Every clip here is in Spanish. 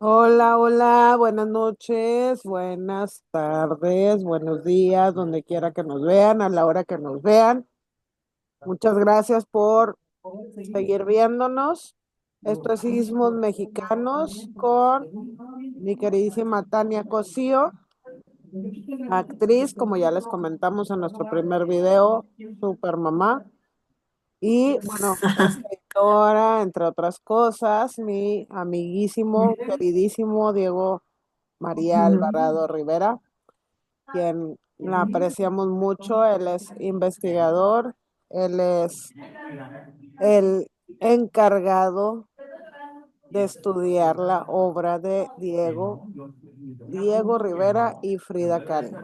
Hola, hola, buenas noches, buenas tardes, buenos días, donde quiera que nos vean, a la hora que nos vean. Muchas gracias por seguir viéndonos. Esto es Sismos Mexicanos con mi queridísima Tania Cosío, actriz, como ya les comentamos en nuestro primer video, super mamá. Y bueno, escritora, entre otras cosas, mi amiguísimo, queridísimo Diego María Alvarado Rivera, quien la apreciamos mucho. Él es investigador, él es el encargado de estudiar la obra de Diego Rivera y Frida Kahlo.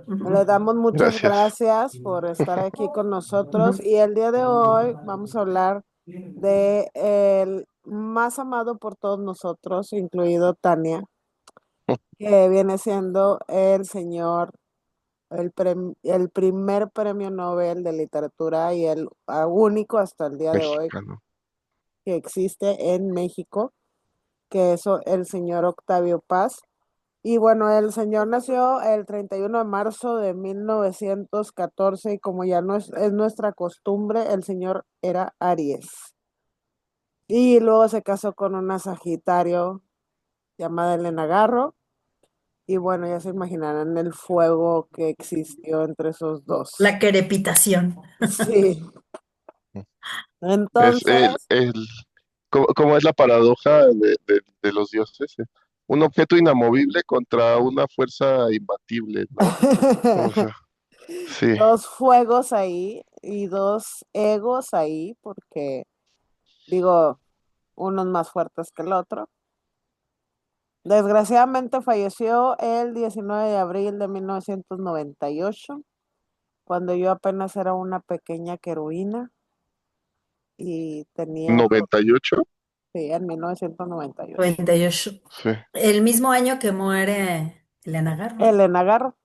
¿No? Le damos muchas Gracias. gracias por estar aquí con nosotros y el día de hoy vamos a hablar de el más amado por todos nosotros, incluido Tania, que viene siendo el señor, el primer premio Nobel de literatura y el único hasta el día de hoy Mexicano. que existe en México, que es el señor Octavio Paz. Y bueno, el señor nació el 31 de marzo de 1914 y como ya no es nuestra costumbre, el señor era Aries. Y luego se casó con una Sagitario llamada Elena Garro. Y bueno, ya se imaginarán el fuego que existió entre esos dos. La crepitación. Sí, Es entonces, ¿cómo es la paradoja de los dioses? Un objeto inamovible contra una fuerza imbatible, ¿no? O sea, sí. dos fuegos ahí y dos egos ahí, porque digo, unos más fuertes que el otro. Desgraciadamente falleció el 19 de abril de 1998, cuando yo apenas era una pequeña querubina y tenía, 98. sí, en 1998. 98. Sí. El mismo año que muere Elena Garro. Elena Garro,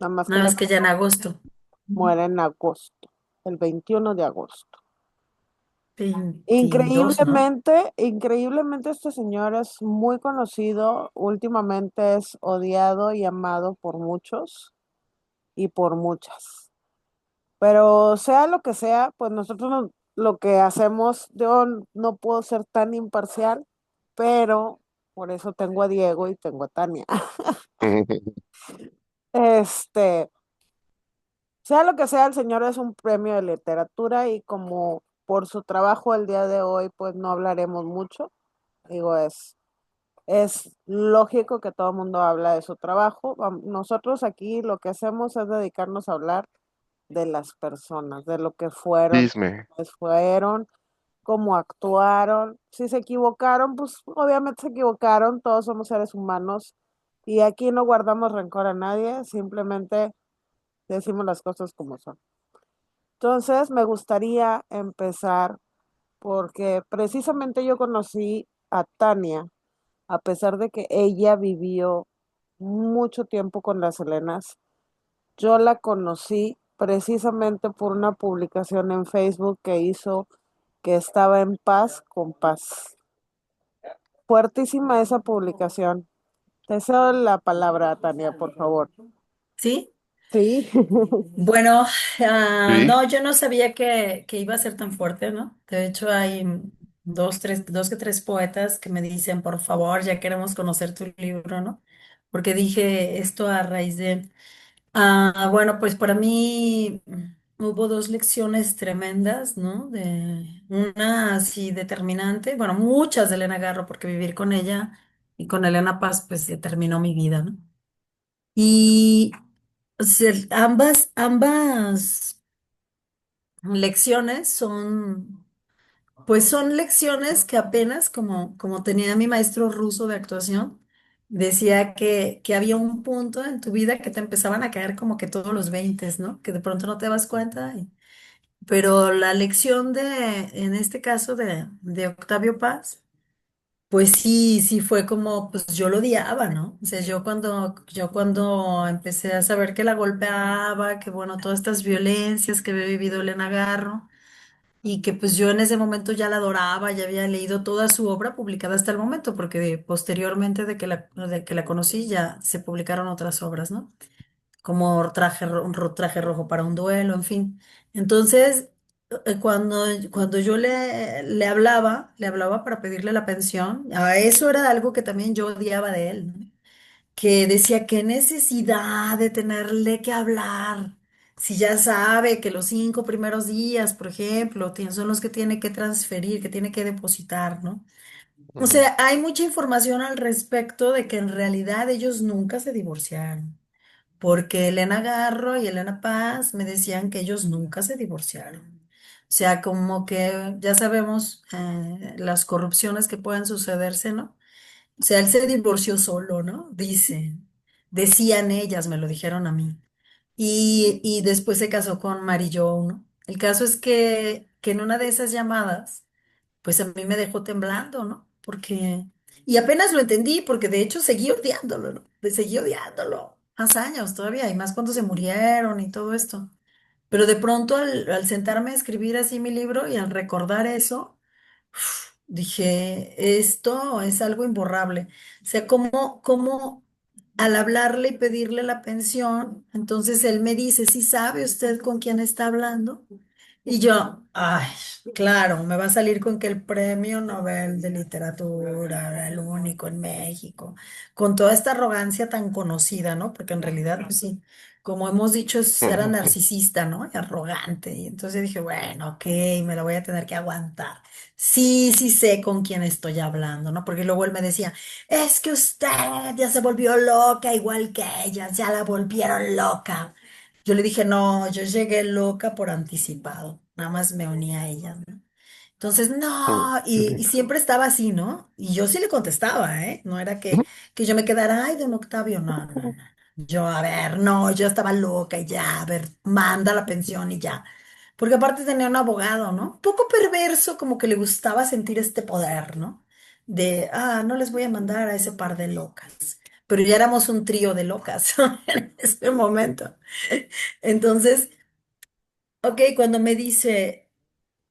nada más que Nada Elena más que ya en agosto. muere en agosto, el 21 de agosto. 22, ¿no? Increíblemente este señor es muy conocido, últimamente es odiado y amado por muchos y por muchas. Pero sea lo que sea, pues nosotros lo que hacemos, yo no puedo ser tan imparcial, pero por eso tengo a Diego y tengo a Tania. Este, sea lo que sea, el señor es un premio de literatura y como por su trabajo el día de hoy, pues no hablaremos mucho. Digo, es lógico que todo el mundo habla de su trabajo. Nosotros aquí lo que hacemos es dedicarnos a hablar de las personas, de lo que fueron, Chisme. pues fueron, cómo actuaron. Si se equivocaron, pues obviamente se equivocaron, todos somos seres humanos y aquí no guardamos rencor a nadie, simplemente decimos las cosas como son. Entonces, me gustaría empezar porque precisamente yo conocí a Tania, a pesar de que ella vivió mucho tiempo con las Helenas. Yo la conocí precisamente por una publicación en Facebook que hizo que estaba en paz con paz. Fuertísima esa publicación. Te cedo la palabra, Tania, por favor. ¿Sí? Sí. Bueno, Sí. no, yo no sabía que iba a ser tan fuerte, ¿no? De hecho, hay dos que tres poetas que me dicen, por favor, ya queremos conocer tu libro, ¿no? Porque dije esto a raíz de... bueno, pues para mí hubo dos lecciones tremendas, ¿no? De una así determinante, bueno, muchas de Elena Garro, porque vivir con ella y con Elena Paz, pues determinó mi vida, ¿no? Y ambas lecciones pues son lecciones que apenas, como tenía mi maestro ruso de actuación, decía que había un punto en tu vida que te empezaban a caer como que todos los veintes, ¿no? Que de pronto no te das cuenta. Pero la lección en este caso de Octavio Paz, pues sí, sí fue como, pues yo lo odiaba, ¿no? O sea, yo cuando empecé a saber que la golpeaba, que bueno, todas estas violencias que había vivido Elena Garro. y que pues yo en ese momento ya la adoraba, ya había leído toda su obra publicada hasta el momento, porque posteriormente de que la conocí ya se publicaron otras obras, ¿no? Como traje rojo para un duelo, en fin. Entonces, cuando yo le hablaba para pedirle la pensión, a eso era algo que también yo odiaba de él, ¿no? Que decía, qué necesidad de tenerle que hablar. Si ya sabe que los 5 primeros días, por ejemplo, son los que tiene que transferir, que tiene que depositar, ¿no? O Ujú, sea, hay mucha información al respecto de que en realidad ellos nunca se divorciaron, porque Elena Garro y Elena Paz me decían que ellos nunca se divorciaron. O sea, como que ya sabemos las corrupciones que pueden sucederse, ¿no? O sea, él se divorció solo, ¿no? Decían ellas, me lo dijeron a mí. Y después se casó con Mary Jo, ¿no? El caso es que en una de esas llamadas, pues a mí me dejó temblando, ¿no? Y apenas lo entendí, porque de hecho seguí odiándolo, ¿no? Seguí odiándolo más años todavía, y más cuando se murieron y todo esto. Pero de pronto al sentarme a escribir así mi libro y al recordar eso, dije, esto es algo imborrable. O sea, como al hablarle y pedirle la pensión, entonces él me dice, ¿sí sabe usted con quién está hablando? Y yo, ay, claro, me va a salir con que el premio Nobel de Literatura era el único en México, con toda esta arrogancia tan conocida, ¿no? Porque en realidad, pues sí, como hemos dicho, era ujú, narcisista, ¿no? Y arrogante. Y entonces dije, bueno, ok, me la voy a tener que aguantar. Sí, sí sé con quién estoy hablando, ¿no? Porque luego él me decía, es que usted ya se volvió loca igual que ellas, ya la volvieron loca. Yo le dije, no, yo llegué loca por anticipado, nada más me uní a ella, ¿no? Entonces, ujú, no, y siempre estaba así, ¿no? Y yo sí le contestaba, ¿eh? No era que yo me quedara, ay, don Octavio, no, no, no. Yo, a ver, no, yo estaba loca y ya, a ver, manda la pensión y ya. Porque aparte tenía un abogado, ¿no? Un poco perverso, como que le gustaba sentir este poder, ¿no? No les voy a mandar a ese par de locas. Pero ya éramos un trío de locas en ese momento. Entonces, ok, cuando me dice,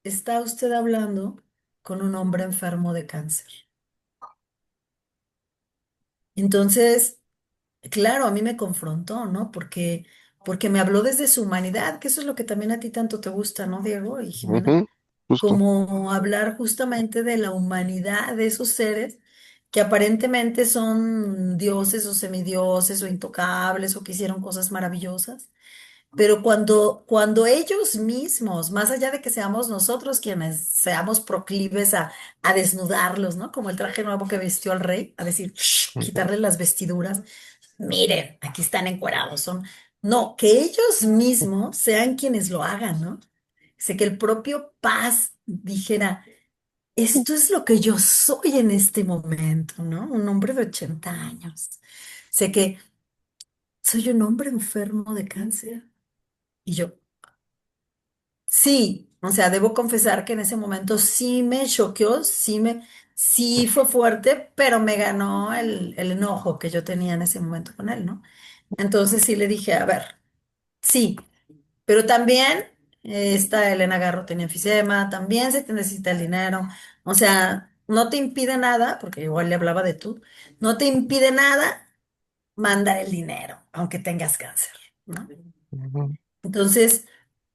está usted hablando con un hombre enfermo de cáncer. Entonces, claro, a mí me confrontó, ¿no? Porque me habló desde su humanidad, que eso es lo que también a ti tanto te gusta, ¿no, Diego y Jimena? ujú, justo. Como hablar justamente de la humanidad de esos seres que aparentemente son dioses o semidioses o intocables o que hicieron cosas maravillosas. Pero cuando ellos mismos, más allá de que seamos nosotros quienes seamos proclives a desnudarlos, ¿no? Como el traje nuevo que vistió al rey, a decir, "Shh, Ujú, quitarle las vestiduras, miren, aquí están encuerados, son". No, que ellos mismos sean quienes lo hagan, ¿no? Sé que el propio Paz dijera, esto es lo que yo soy en este momento, ¿no? Un hombre de 80 años. Sé que soy un hombre enfermo de cáncer. Y yo, sí, o sea, debo confesar que en ese momento sí me choqueó, sí fue fuerte, pero me ganó el enojo que yo tenía en ese momento con él, ¿no? Entonces sí le dije, a ver, sí, pero también esta Elena Garro tenía enfisema, también se te necesita el dinero, o sea, no te impide nada, porque igual le hablaba de tú, no te impide nada mandar el dinero, aunque tengas cáncer, ¿no? ujú, Entonces,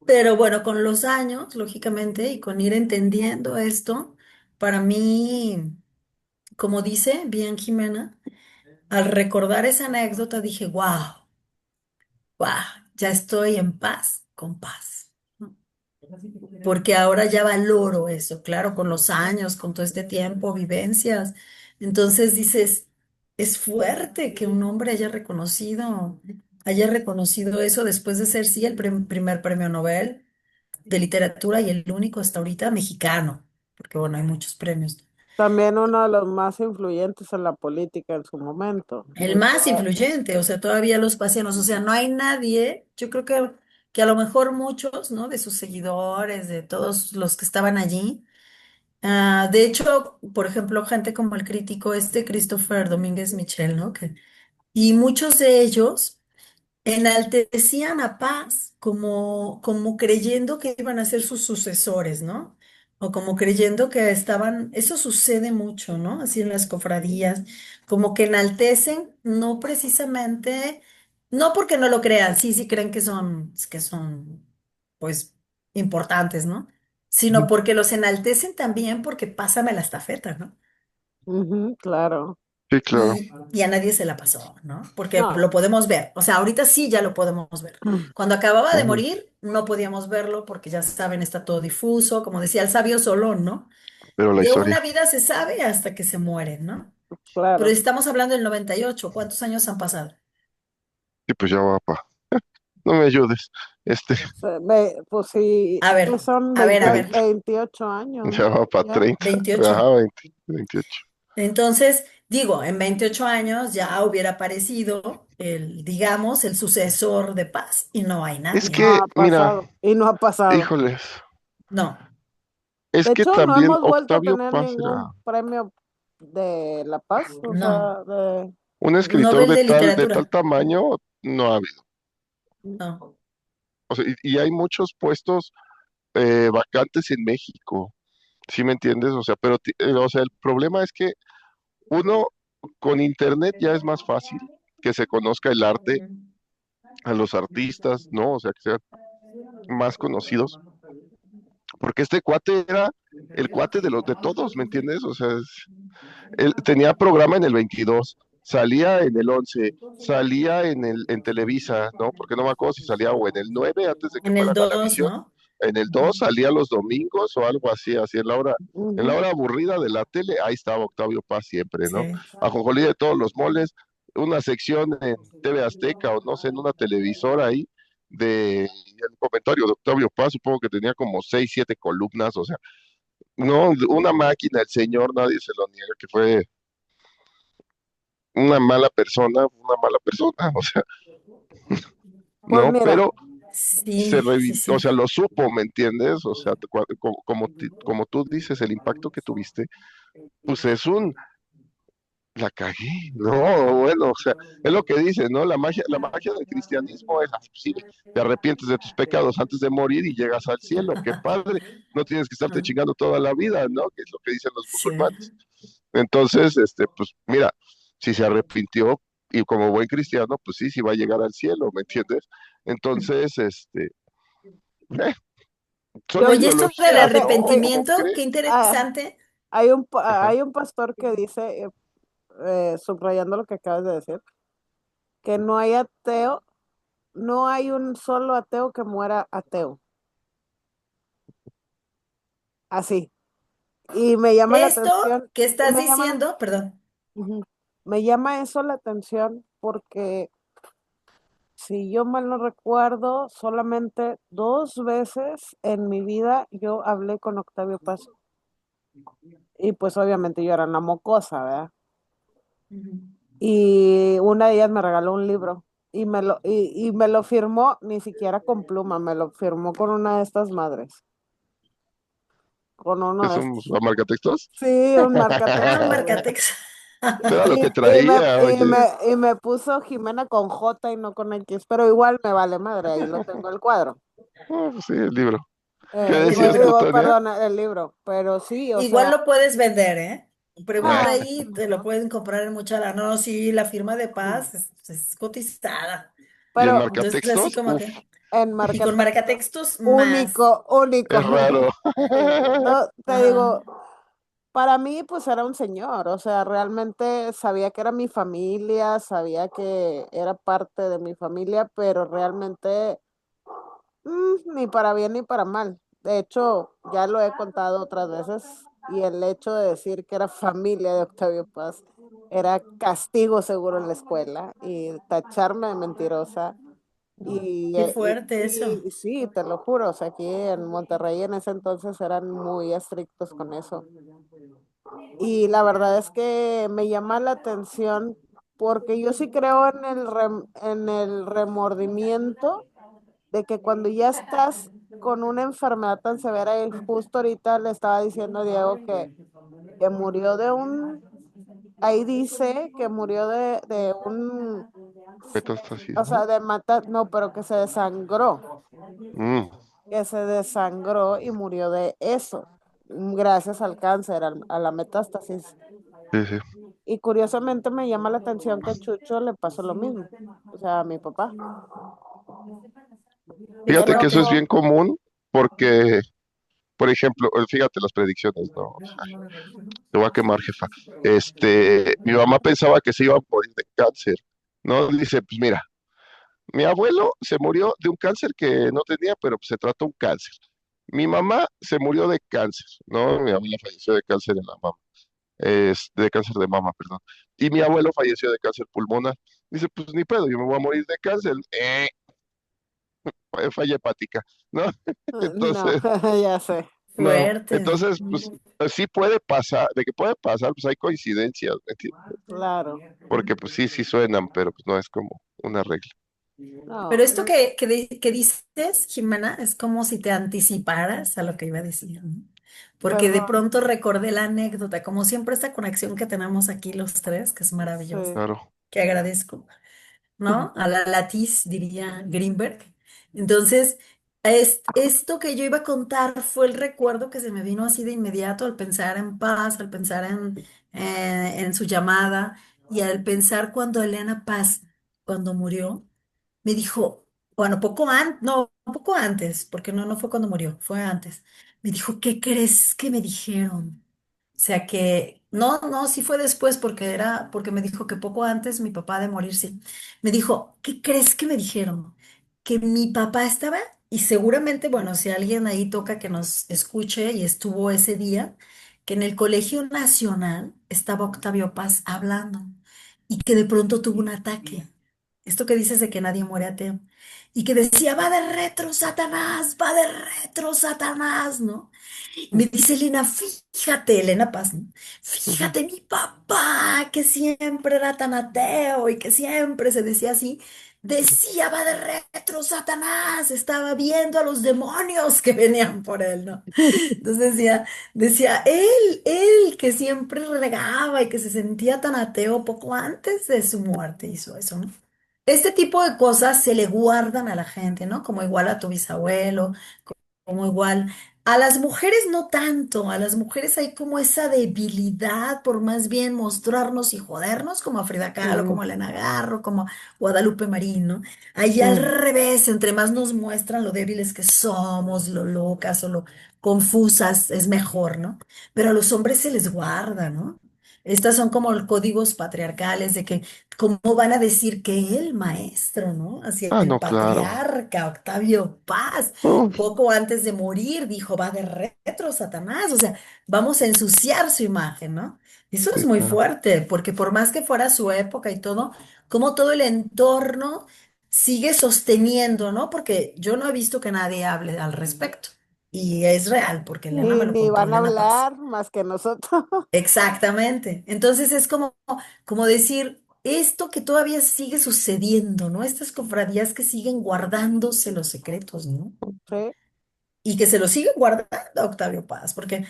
pero bueno, con los años, lógicamente, y con ir entendiendo esto, para mí, como dice bien Jimena, al recordar esa anécdota dije, wow, wow, ya estoy en paz, con paz, ¿no? Porque ahora ya valoro eso, claro, con los años, con todo este tiempo, vivencias. Entonces dices, es fuerte que un hombre haya reconocido eso después de ser, sí, el primer premio Nobel de literatura y el único hasta ahorita mexicano, porque bueno, hay muchos premios. También uno de los más influyentes en la política en su momento. El más influyente, o sea, todavía los paseanos, o sea, no hay nadie, yo creo que a lo mejor muchos, ¿no? De sus seguidores, de todos los que estaban allí. De hecho, por ejemplo, gente como el crítico este Christopher Domínguez Michel, ¿no? Y muchos de ellos enaltecían a Paz como creyendo que iban a ser sus sucesores, ¿no? O como creyendo que estaban, eso sucede mucho, ¿no? Así en las cofradías, como que enaltecen, no precisamente, no porque no lo crean, sí, sí creen pues, importantes, ¿no? Sino Ujú. porque los enaltecen también porque pásame la estafeta, ¿no? Ujú, claro. Sí, claro. Y a nadie se la pasó, ¿no? Porque No. lo podemos ver. O sea, ahorita sí ya lo podemos ver. Cuando acababa de Ujú. morir, no podíamos verlo porque ya saben, está todo difuso, como decía el sabio Solón, ¿no? Pero la De historia. una vida se sabe hasta que se muere, ¿no? Pero Claro. estamos hablando del 98. ¿Cuántos años han pasado? Sí, pues ya va, pa. No me ayudes. Este, Pues sí, A que ver, son a ver, a 20 ver. 28 años, ya ¿no? va para Ya. 30. 28. Ajá, 20, 28. Entonces, digo, en 28 años ya hubiera aparecido digamos, el sucesor de Paz y no hay Es Y no nadie. que, ha mira, pasado. Y no ha pasado. híjoles, No, es De que hecho, no también hemos vuelto a Octavio tener Paz ningún era premio de La Paz, o no. sea, de... un escritor Nobel de de tal literatura. tamaño, no ha habido. No. O sea, y hay muchos puestos vacantes en México, ¿sí me entiendes? O sea, pero, o sea, el problema es que uno, con internet ya es más fácil que se conozca el arte, a los artistas, ¿no? O sea, que sean más conocidos, porque este cuate era el cuate de los de todos, ¿me entiendes? O sea, él tenía programa en el 22, salía en el 11, salía en Televisa, ¿no? Porque no me acuerdo si salía o en el 9 antes de que En fuera el 2, Galavisión, ¿no? en el 2 Ujú. salía los domingos o algo así, así en la Ujú, hora aburrida de la tele, ahí estaba Octavio Paz siempre, ¿no? Sí. A Ajonjolí de todos los moles, una sección en TV Azteca o no sé, en una televisora ahí de el comentario de Octavio Paz, supongo que tenía como 6, 7 columnas, o sea, no, una máquina, el señor, nadie se lo niega que fue una mala persona, o sea, pues no, mira, pero Sí, sí, o sí. sea, lo supo, ¿me entiendes? O sea, como tú dices, el impacto que tuviste, pues es la cagué, no, bueno, o sea, es lo que dices, ¿no? La magia del cristianismo es así, sí, te arrepientes de tus pecados antes de morir y llegas al cielo, qué padre, no tienes que estarte Ah, chingando toda la vida, ¿no? Que es lo que dicen los sí. musulmanes. Entonces, pues mira, si se arrepintió y como buen cristiano, pues sí, sí va a llegar al cielo, ¿me entiendes? Entonces, eh, son yo, Oye, esto ideologías, del fíjate, ¿no? eh, ¿Cómo arrepentimiento, qué crees? interesante. Ajá. hay un pastor que dice, subrayando lo que acabas de decir, que no hay ateo, no hay un solo ateo que muera ateo. Así. Y me llama la Esto atención, que y estás diciendo, perdón. ujú, me llama eso la atención porque si yo mal no recuerdo, solamente dos veces en mi vida yo hablé con Octavio Paz. Y pues obviamente yo era una mocosa, ¿verdad? Ujú. Y una de ellas me regaló un libro y me lo firmó ni siquiera con pluma, me lo firmó con una de estas madres, con uno ¿Es de un estos. marcatextos? Sí, un Ah, un marcatextos, güey. marcatex. Era lo Y, que traía, oye. y me puso Jimena con J y no con X, pero igual me vale madre, ahí lo tengo el cuadro. Pues sí, el libro. ¿Qué decías Igual, tú, Tania? Perdón, el libro, pero sí, o igual sea, lo puedes vender, ¿eh? Pregunta ah, ahí, te lo pueden comprar en mucha lana. No, sí, la firma de paz es cotizada. Y en pero Entonces, así marcatextos, como uf, que. en Y con marcatextos, marcatextos más. único, único. es raro. No, te Ajá. digo, para mí pues era un señor, o sea, realmente sabía que era mi familia, sabía que era parte de mi familia, pero realmente ni para bien ni para mal. De hecho, ya lo he contado otras veces y el hecho de decir que era familia de Octavio Paz era castigo seguro en la escuela y tacharme de mentirosa. Qué fuerte eso. Y sí, te lo juro, o sea, aquí en Monterrey en ese entonces eran muy estrictos con eso. Y la verdad es que me llama la atención porque yo sí creo en en el remordimiento de que cuando ya estás con una enfermedad tan severa, y justo ahorita le estaba diciendo a Diego que murió de un, ahí dice que murió de un Metástasis, O sea, ¿no? de matar, no, pero que se desangró, Mm, que se desangró y murió de eso, gracias al cáncer, a la metástasis. sí, sí. Y curiosamente me llama la atención que a Chucho le pasó lo mismo, o sea, a mi papá. Qué Qué Fíjate que eso es fuerte. bien loco. común porque, por ejemplo, fíjate las predicciones, ¿no? Te voy a quemar, jefa. Mi mamá pensaba que se iba a morir de cáncer, ¿no? Dice, pues mira, mi abuelo se murió de un cáncer que no tenía, pero pues, se trató un cáncer. Mi mamá se murió de cáncer, ¿no? Mi abuela falleció de cáncer en la mama, de cáncer de mama, perdón. Y mi abuelo falleció de cáncer pulmonar. Dice, pues ni pedo, yo me voy a morir de cáncer. Falla hepática, ¿no? No, Entonces, ya sé, no. Fuerte. Entonces, pues sí puede pasar, de que puede pasar, pues hay coincidencias, ¿me entiendes? claro. Porque pues sí, sí suenan, pero pues no es como una regla. Pero No, esto que dices, Jimena, es como si te anticiparas a lo que iba a decir, ¿no? Porque de perdón, pronto recordé la anécdota, como siempre esta conexión que tenemos aquí los tres, que es maravillosa, sí. Claro. que agradezco. ¿No? A la latiz, diría Greenberg. Entonces, esto que yo iba a contar fue el recuerdo que se me vino así de inmediato al pensar en Paz, al pensar en su llamada y al pensar cuando Elena Paz, cuando murió, me dijo, bueno, no, poco antes, porque no fue cuando murió, fue antes. Me dijo, ¿qué crees que me dijeron? O sea que, no, sí fue después porque me dijo que poco antes mi papá de morir, sí. Me dijo, ¿qué crees que me dijeron? Que mi papá estaba, y seguramente, bueno, si alguien ahí toca que nos escuche y estuvo ese día, que en el Colegio Nacional estaba Octavio Paz hablando y que de pronto tuvo un ataque. Esto que dices de que nadie muere ateo. Y que decía, va de retro Satanás, ¿no? Me dice Elena, fíjate, Elena Paz, ¿no? Ujú. Fíjate, mi papá, que siempre era tan ateo y que siempre se decía así, decía, va de retro Satanás, estaba viendo a los demonios que venían por él, ¿no? Entonces decía, él que siempre renegaba y que se sentía tan ateo poco antes de su muerte hizo eso, ¿no? Este tipo de cosas se le guardan a la gente, ¿no? Como igual a tu bisabuelo, como igual. A las mujeres no tanto, a las mujeres hay como esa debilidad por más bien mostrarnos y jodernos, como a Frida Kahlo, Ujú, como a Elena Garro, como a Guadalupe Marín, ¿no? Ahí al ujú. revés, entre más nos muestran lo débiles que somos, lo locas o lo confusas, es mejor, ¿no? Pero a los hombres se les guarda, ¿no? Estas son como los códigos patriarcales de que, ¿cómo van a decir que el maestro, ¿no? Hacia Ah, el no, claro. patriarca Octavio Paz Uf, poco antes de morir, dijo, va de retro, Satanás, o sea, vamos a ensuciar su imagen, ¿no? Eso es sí, muy claro. fuerte, porque por más que fuera su época y todo, como todo el entorno sigue sosteniendo, ¿no? Porque yo no he visto que nadie hable al respecto. Y es real, porque Elena me lo Ni contó van a Elena Paz. hablar más que nosotros. Exactamente. Entonces es como decir, esto que todavía sigue sucediendo, ¿no? Estas cofradías que siguen guardándose los secretos, ¿no? Sí. Y que se lo sigue guardando a Octavio Paz, porque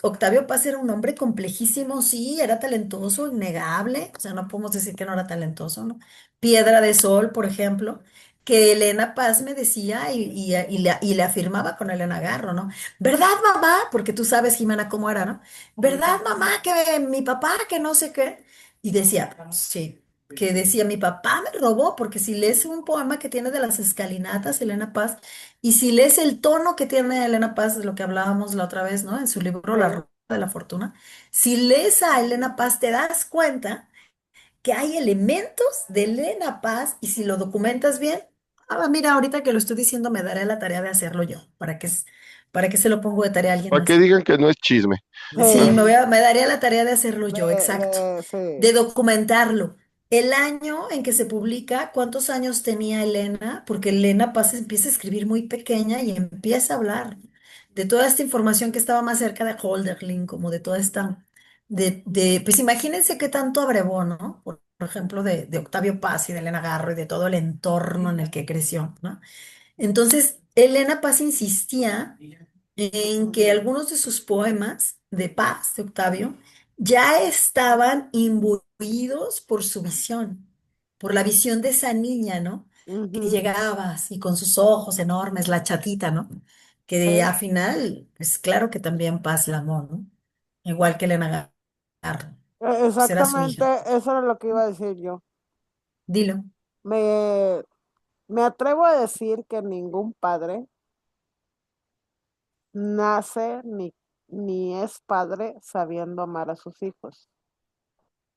Octavio Paz era un hombre complejísimo, sí, era talentoso, innegable, o sea, no podemos decir que no era talentoso, ¿no? Piedra de Sol, por ejemplo, que Elena Paz me decía y le afirmaba con Elena Garro, ¿no? ¿Verdad, mamá? Porque tú sabes, Jimena, cómo era, ¿no? ¿Verdad, mamá, que mi papá, que no sé qué? Y decía, sí. Que decía, mi papá me robó, porque si lees un poema que tiene de las escalinatas, Elena Paz, y si lees el tono que tiene Elena Paz, de lo que hablábamos la otra vez, ¿no? En su libro La Sí. Rueda de la Fortuna, si lees a Elena Paz te das cuenta que hay elementos de Elena Paz y si lo documentas bien, mira, ahorita que lo estoy diciendo me daré la tarea de hacerlo yo, para que se lo pongo de tarea a alguien Para que más. digan que no es chisme. Sí, Sí. me daría la tarea de hacerlo yo, exacto, Sí. de documentarlo. El año en que se publica, ¿cuántos años tenía Elena? Porque Elena Paz empieza a escribir muy pequeña y empieza a hablar de toda esta información que estaba más cerca de Holderlin, como de toda esta, pues imagínense qué tanto abrevó, ¿no? Por ejemplo, de Octavio Paz y de Elena Garro y de todo el entorno en el que creció, ¿no? Entonces, Elena Paz insistía en que algunos de sus poemas de Paz, de Octavio, ya estaban imbuidos por su visión, por la visión de esa niña, ¿no? Que Ujú, llegaba así con sus ojos enormes, la chatita, ¿no? Que sí. al final, pues claro que también Paz la amó, ¿no? Igual que Elena Garro, pues era su Exactamente, hija. eso era lo que iba a decir yo. Dilo. Me, me atrevo a decir que ningún padre nace ni es padre sabiendo amar a sus hijos.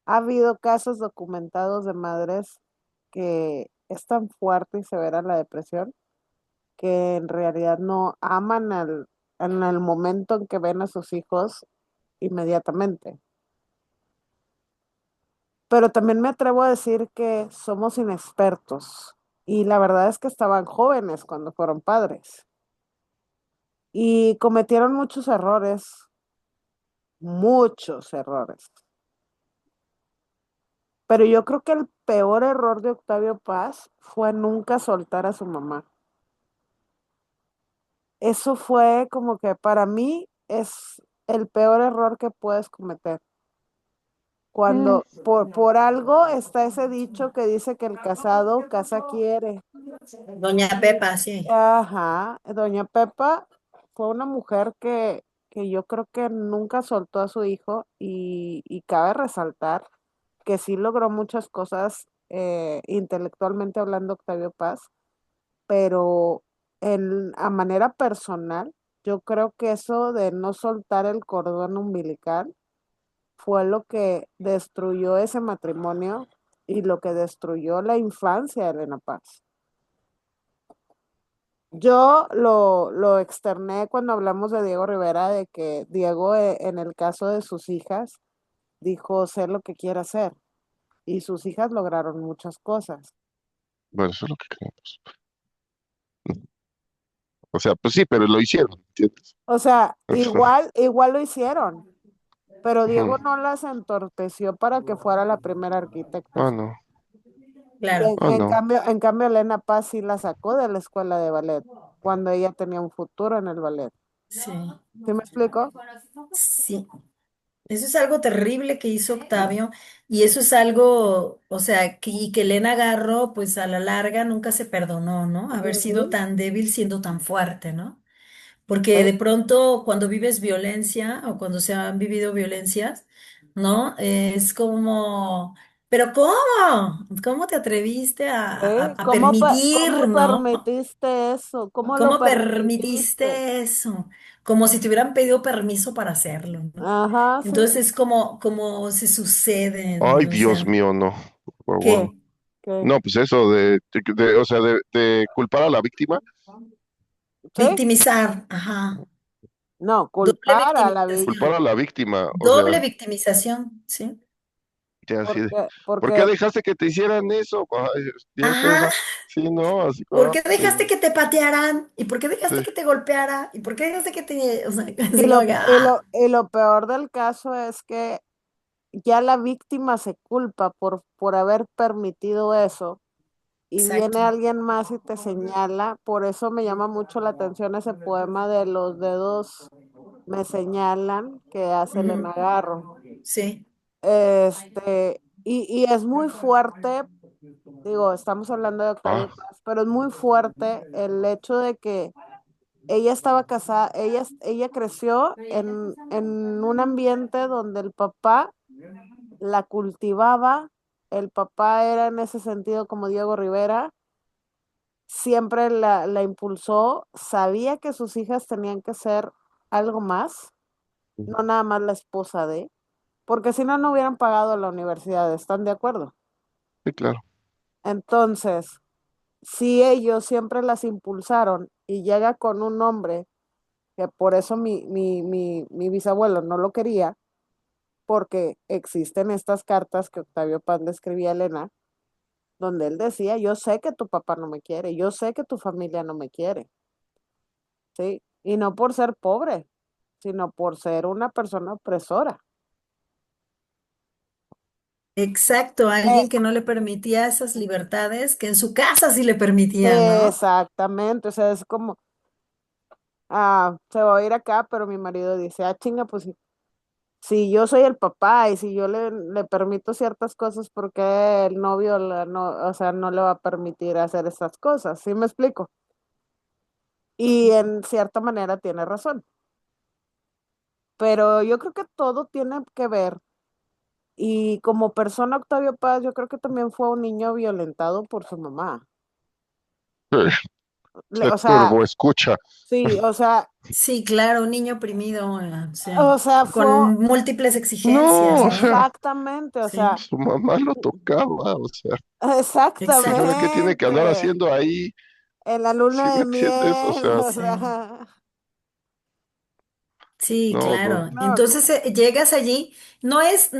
Ha habido casos documentados de madres que es tan fuerte y severa la depresión que en realidad no aman en el momento en que ven a sus hijos inmediatamente. Pero también me atrevo a decir que somos inexpertos y la verdad es que estaban jóvenes cuando fueron padres y cometieron muchos errores. Pero yo creo que el peor error de Octavio Paz fue nunca soltar a su mamá. Eso fue como que para mí es el peor error que puedes cometer. Mm. Cuando por algo está ese dicho que dice que el casado casa quiere. Doña Pepa, sí. Ajá, doña Pepa fue una mujer que yo creo que nunca soltó a su hijo y cabe resaltar que sí logró muchas cosas intelectualmente hablando Octavio Paz, pero a manera personal, yo creo que eso de no soltar el cordón umbilical fue lo que destruyó ese matrimonio y lo que destruyó la infancia de Elena Paz. Yo lo externé cuando hablamos de Diego Rivera, de que Diego, en el caso de sus hijas, dijo ser lo que quiera hacer y sus hijas lograron muchas cosas. Bueno, eso es lo que creemos. O sea, pues sí, pero lo hicieron, ¿entiendes? O sea, igual lo hicieron, pero Ujú. Diego no las entorpeció para que fuera la primera arquitecta. Ah, no, Y Claro, no. en cambio, Elena Paz sí la sacó de la escuela de ballet cuando ella tenía un futuro en el ballet. sí. ¿Sí me explico? Sí. Eso es algo terrible que hizo Octavio y eso es algo, o sea, y que Elena Garro, pues a la larga nunca se perdonó, ¿no? Haber sido Ujú. tan débil siendo tan fuerte, ¿no? Porque Sí, de pronto cuando vives violencia o cuando se han vivido violencias, ¿no? Es como, pero ¿cómo? ¿Cómo te atreviste sí. a permitir, ¿Cómo ¿no? permitiste eso? ¿Cómo lo ¿Cómo permitiste? permitiste eso? Como si te hubieran pedido permiso para hacerlo, ¿no? Ajá, sí. Entonces es como se Ay, suceden, o Dios sea, mío, no. Por favor. ¿qué? ¿Qué? ¿Qué? No, pues eso o sea, de culpar a la víctima. ¿Sí? Victimizar, ajá. No, Doble culpar a la Culpar víctima. a victimización. la víctima, o Doble sea, victimización, ¿sí? ya así de, Porque, ¿por qué porque, dejaste que te hicieran eso? Ay, ya sabes, Ajá. sí, no, así ¿Por como, qué pues, dejaste que te patearan? ¿Y por qué dejaste sí, que te golpeara? ¿Y por qué dejaste que te... O sea, así como que, y lo peor del caso es que ya la víctima se culpa por haber permitido eso y exacto. viene alguien más y te señala. Por eso me llama mucho la atención ese poema de los dedos me señalan que hace Ujú. Elena Garro. Sí. Y es muy fuerte, digo, estamos hablando de ah, Octavio Paz, pero es muy fuerte el hecho de que ella estaba casada, ella creció en un ambiente donde el papá la cultivaba, el papá era en ese sentido como Diego Rivera, siempre la impulsó, sabía que sus hijas tenían que ser algo más, no nada más la esposa de, porque si no, no hubieran pagado la universidad, ¿están de acuerdo? sí, claro, Entonces, si ellos siempre las impulsaron y llega con un hombre, que por eso mi bisabuelo no lo quería, porque existen estas cartas que Octavio Paz le escribía a Elena, donde él decía, yo sé que tu papá no me quiere, yo sé que tu familia no me quiere, ¿sí? Y no por ser pobre, sino por ser una persona opresora. Exacto, Eh, alguien que no le permitía esas libertades que en su casa sí le permitía, ¿no? exactamente, o sea, es como, se va a ir acá, pero mi marido dice, chinga, pues si yo soy el papá y si yo le permito ciertas cosas, porque el novio no, o sea, no le va a permitir hacer esas cosas? ¿Sí me explico? Y en cierta manera tiene razón. Pero yo creo que todo tiene que ver. Y como persona, Octavio Paz, yo creo que también fue un niño violentado por su mamá. Se O sea, turbo escucha. sí, Sí, claro, un niño oprimido, sí, o sea, fue con múltiples exigencias, No, o ¿no? sea, exactamente, o Sí, sea, su mamá lo tocaba, o sea, exacto. señora, ¿qué tiene que andar exactamente. haciendo ahí? En la ¿Sí luna me de entiendes? O miel, sea, o Sí. sea, Sí, no, no, claro. no, Entonces llegas allí, no es,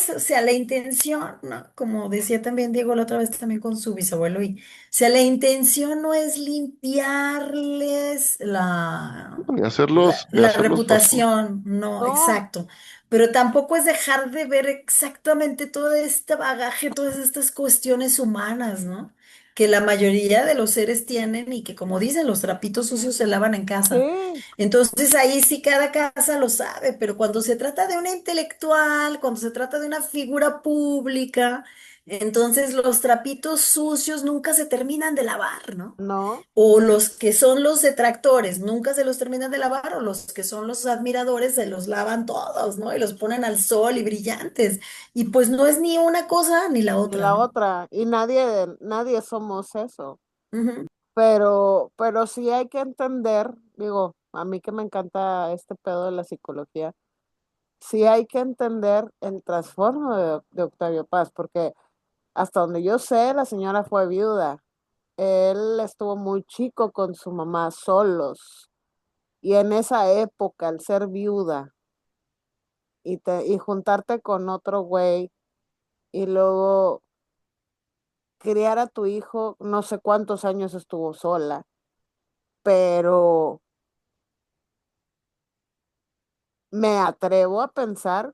o sea, la intención, ¿no? Como decía también Diego la otra vez también con su bisabuelo, o sea, la intención no es limpiarles la, ni la, hacerlos, ni la hacerlos basura. reputación, no, no, exacto. Pero tampoco es dejar de ver exactamente todo este bagaje, todas estas cuestiones humanas, ¿no? Que la mayoría de los seres tienen y que, como dicen, los trapitos sucios se lavan en casa. sí, Entonces ahí sí cada casa lo sabe, pero cuando se trata de una intelectual, cuando se trata de una figura pública, entonces los trapitos sucios nunca se terminan de lavar, ¿no? no, O los que son los detractores nunca se los terminan de lavar, o los que son los admiradores se los lavan todos, ¿no? Y los ponen al sol y brillantes. Y pues no es ni una cosa ni la y otra, la ¿no? otra, y nadie somos eso, Ujú. pero sí hay que entender, digo, a mí que me encanta este pedo de la psicología, sí hay que entender el trastorno de Octavio Paz, porque hasta donde yo sé, la señora fue viuda. Él estuvo muy chico con su mamá solos. Y en esa época, al ser viuda y juntarte con otro güey y luego criar a tu hijo, no sé cuántos años estuvo sola, pero me atrevo a pensar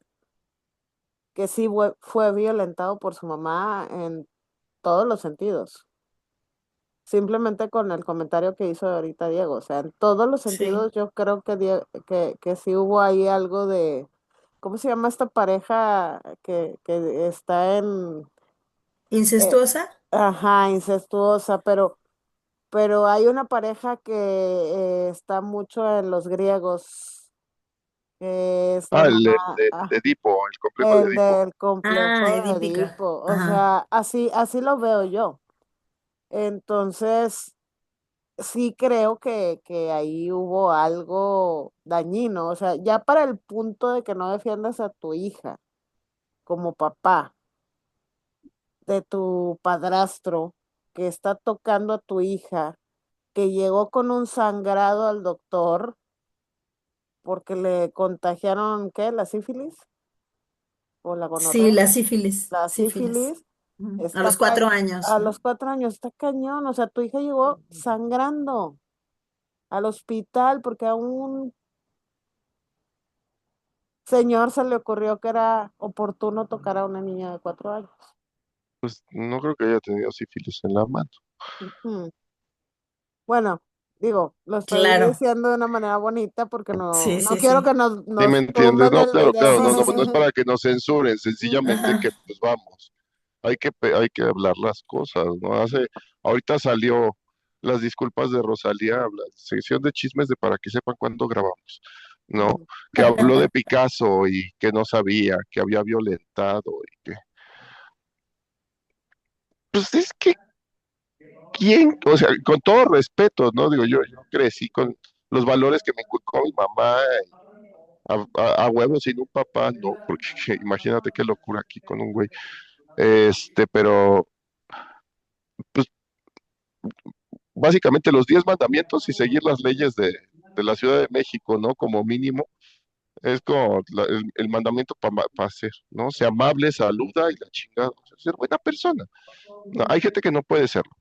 que sí fue violentado por su mamá en todos los sentidos. Simplemente con el comentario que hizo ahorita Diego, o sea, en todos los Sí. sentidos yo creo que sí hubo ahí algo de, ¿cómo se llama esta pareja que está eh, ¿Incestuosa? ajá, incestuosa, pero hay una pareja que está mucho en los griegos, que es la Ah, el mamá, de Edipo, el complejo de el Edipo. del Ah, complejo de edípica. Edipo, o Ajá. sea, así lo veo yo. Entonces, sí creo que ahí hubo algo dañino, o sea, ya para el punto de que no defiendas a tu hija como papá, de tu padrastro que está tocando a tu hija, que llegó con un sangrado al doctor porque le contagiaron, ¿qué? ¿La sífilis? ¿O la Sí, gonorrea? la sífilis, La sífilis. sífilis Ujú. A está los ca- 4 años, a ¿no? los 4 años, está cañón, o sea, tu hija llegó sangrando al hospital porque a un señor se le ocurrió que era oportuno tocar a una niña de 4 años. Pues no creo que haya tenido sífilis en la mano. Ujú. Bueno, digo, lo estoy Claro, diciendo de una manera bonita porque no, sí, no sí, quiero que sí. ¿Sí me nos entiendes? tumben No, el claro, video. claro, Sí, no, sí, no, no es sí. para que nos censuren, sencillamente que Ajá. pues vamos, hay que hablar las cosas, ¿no? Ahorita salió las disculpas de Rosalía, la sección de chismes de para que sepan cuándo grabamos, ¿no? Ujú. Que habló de Picasso y que no sabía, que había violentado y que, pues es que, ¿quién? O sea, con todo respeto, ¿no? Digo, yo crecí con los valores que me inculcó mi mamá, a huevo sin un papá, no, porque imagínate qué locura aquí con un güey. Pero pues básicamente los 10 mandamientos y seguir las leyes de la Ciudad de México, ¿no? Como mínimo, es como el mandamiento para hacer, ¿no? Sea amable, saluda y la chingada, o sea, ser buena persona. No, hay gente que no puede serlo,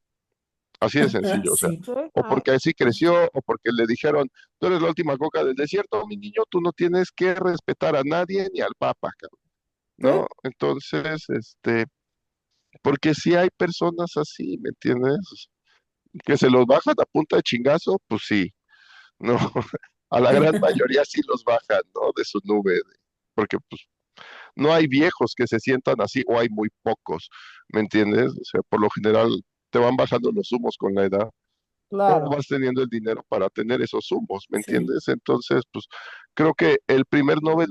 así de sencillo, o sea, Sí. Sí, o porque así creció, o porque le dijeron, tú eres la última coca del desierto, mi niño, tú no tienes que respetar a nadie ni al papa, cabrón, sí, ¿no? Entonces, porque si hay personas así, ¿me entiendes? Que se los bajan a punta de chingazo, pues sí, no, a la gran mayoría sí los bajan, ¿no? De su nube. porque pues no hay viejos que se sientan así o hay muy pocos, ¿me entiendes? O sea, por lo general te van bajando los humos con la edad o Claro. vas teniendo el dinero para tener esos humos, ¿me Sí. entiendes? Entonces, pues creo que el primer Nobel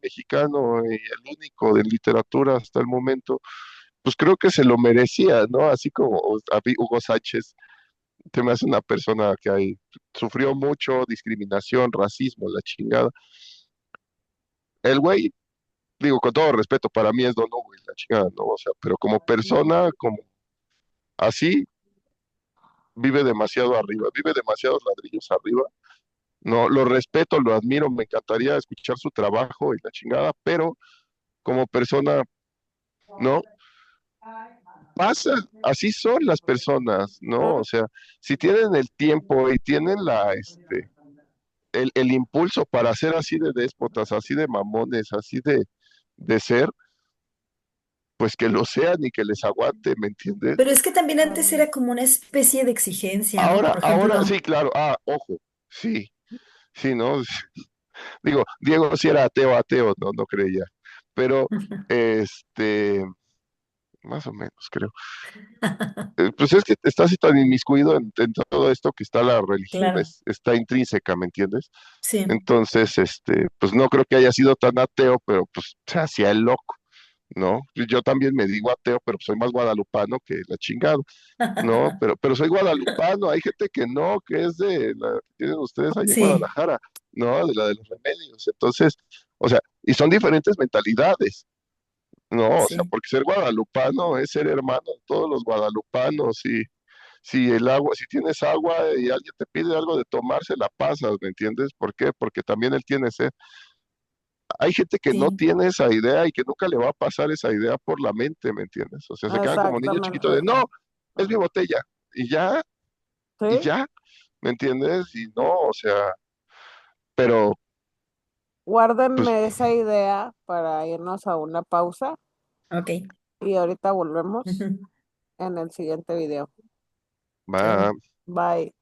mexicano y el único de literatura hasta el momento, pues creo que se lo merecía, ¿no? Así como Hugo Sánchez, se me hace una persona que sufrió mucho discriminación, racismo, la chingada. El güey, digo, con todo respeto, para mí es Don Hugo y la chingada, ¿no? O sea, pero como persona, como así, vive demasiado arriba, vive demasiados ladrillos arriba. No, lo respeto, lo admiro, me encantaría escuchar su trabajo y la chingada, pero como persona, no, pasa, así son las personas, ¿no? O sea, si tienen el tiempo y tienen el impulso para ser así de déspotas, así de mamones, así de ser, pues que lo sean y que les aguante, ¿me entiendes? Pero es que también antes era como una especie de exigencia, ¿no? Ahora, Por ahora, sí, ejemplo, claro, ojo, sí, sí, ¿no? Digo, Diego sí era ateo, ateo, no, no creía, pero, este, más o menos, creo. Pues es que estás tan inmiscuido en todo esto que está la religión, claro, está intrínseca, ¿me entiendes? sí. Entonces, pues no creo que haya sido tan ateo, pero pues se hacía el loco, ¿no? Yo también me digo ateo, pero soy más guadalupano que la chingada, ¿no? Pero soy guadalupano, hay gente que no, que es de la que tienen ustedes allá en Sí, Guadalajara, ¿no? De la de los remedios. Entonces, o sea, y son diferentes mentalidades. No, o sea, sí, porque ser guadalupano es ser hermano de todos los guadalupanos y si el agua, si tienes agua y alguien te pide algo de tomar, se la pasas, ¿me entiendes? ¿Por qué? Porque también él tiene sed. Hay gente que no sí, tiene esa idea y que nunca le va a pasar esa idea por la mente, ¿me entiendes? O sea, se quedan como niños chiquitos de, Exactamente. no, es mi botella, y ¿Sí? ya, ¿me entiendes? Y no, o sea, pero, pues, Guárdenme esa idea para irnos a una pausa ok. y ahorita volvemos Ujú. en el siguiente video. va. Bye.